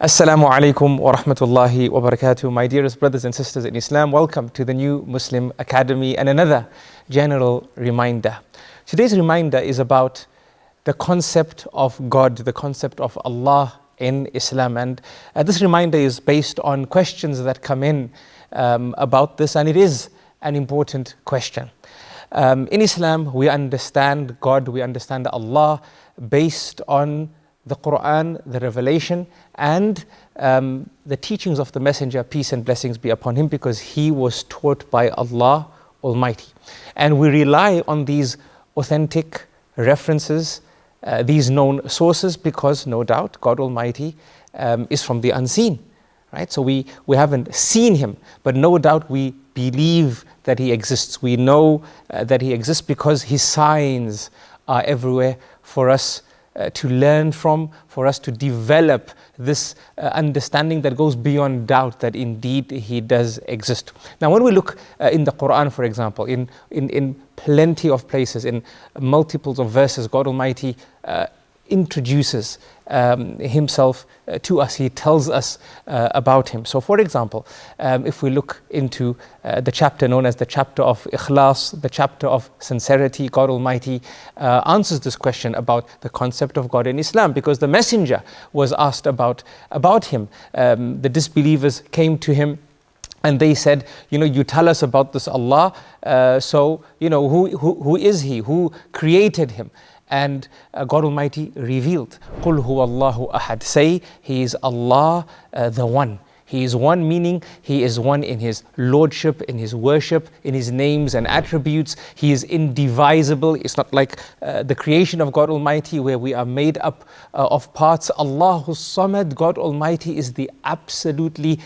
Assalamu alaikum wa rahmatullahi wa barakatuh. My dearest brothers and sisters in Islam, welcome to the New Muslim Academy and another general reminder. Today's reminder is about the concept of God, the concept of Allah in Islam. And this reminder is based on questions that come in about this, and it is an important question. In Islam, we understand God, we understand Allah based on the Quran, the revelation, and the teachings of the Messenger, peace and blessings be upon him, because he was taught by Allah Almighty. And we rely on these authentic references, these known sources, because no doubt God Almighty is from the unseen, right? So we haven't seen him, but no doubt we believe that he exists. We know that he exists because his signs are everywhere for us to learn from, for us to develop this understanding that goes beyond doubt that indeed he does exist. Now, when we look in the Quran, for example, in plenty of places, in multiples of verses, God Almighty introduces himself to us. He tells us about him. So for example, if we look into the chapter known as the chapter of Ikhlas, the chapter of sincerity, God Almighty answers this question about the concept of God in Islam, because the messenger was asked about him. The disbelievers came to him and they said, you tell us about this Allah, so who is he? Who created him? And God Almighty revealed, قُلْ هُوَ اللَّهُ أَحَدٌ. Say, He is Allah, the One. He is one, meaning He is one in His lordship, in His worship, in His names and attributes. He is indivisible. It's not like the creation of God Almighty where we are made up of parts. Allahu Samad, God Almighty is the absolutely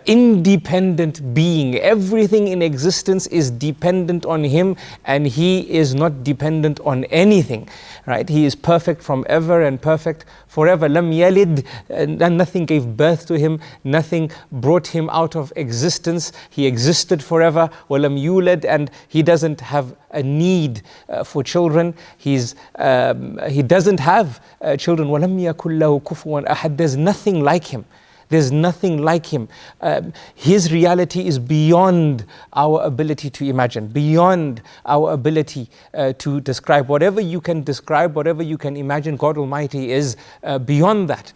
independent being. Everything in existence is dependent on him, and he is not dependent on anything, right? He is perfect from ever and perfect forever. Lam yalid, and nothing gave birth to him, nothing brought him out of existence. He existed forever. Walam yulad, and he doesn't have a need for children. He doesn't have children. Walam yakul lahu kufuwan ahad. There's nothing like him. There's nothing like him. His reality is beyond our ability to imagine, beyond our ability to describe. Whatever you can describe, whatever you can imagine, God Almighty is beyond that.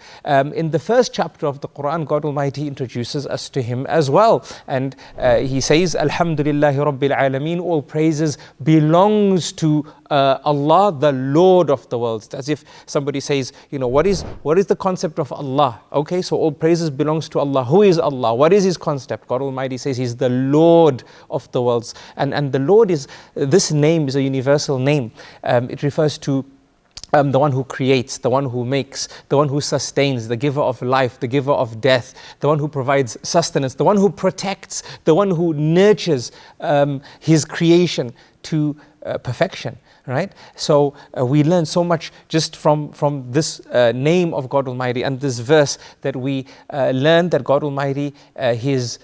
In the first chapter of the Quran, God Almighty introduces us to him as well. And he says, Alhamdulillahi Rabbil Alameen, all praises belongs to Allah, the Lord of the worlds. As if somebody says, what is the concept of Allah? Okay, so all praises belongs to Allah. Who is Allah? What is his concept? God Almighty says he's the Lord of the worlds. And the Lord is, this name is a universal name. It refers to the one who creates, the one who makes, the one who sustains, the giver of life, the giver of death, the one who provides sustenance, the one who protects, the one who nurtures his creation to perfection, right? So we learn so much just from this name of God Almighty and this verse, that we learn that God Almighty, He is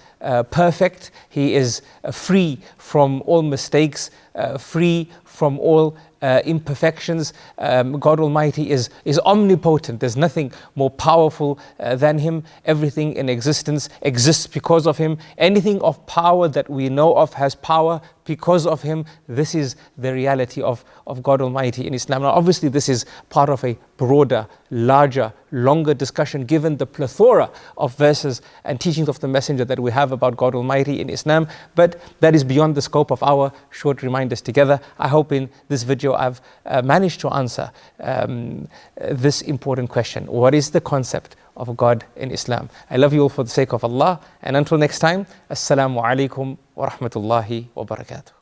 perfect, He is free from all mistakes, free from all imperfections. God Almighty is omnipotent. There's nothing more powerful than him. Everything in existence exists because of him. Anything of power that we know of has power because of him. This is the reality of God Almighty in Islam. Now obviously this is part of a broader, larger, longer discussion, given the plethora of verses and teachings of the Messenger that we have about God Almighty in Islam, but that is beyond the scope of our short reminders together. I hope in this video I've managed to answer this important question. What is the concept of God in Islam? I love you all for the sake of Allah, and until next time, Assalamu alaikum wa rahmatullahi wa barakatuh.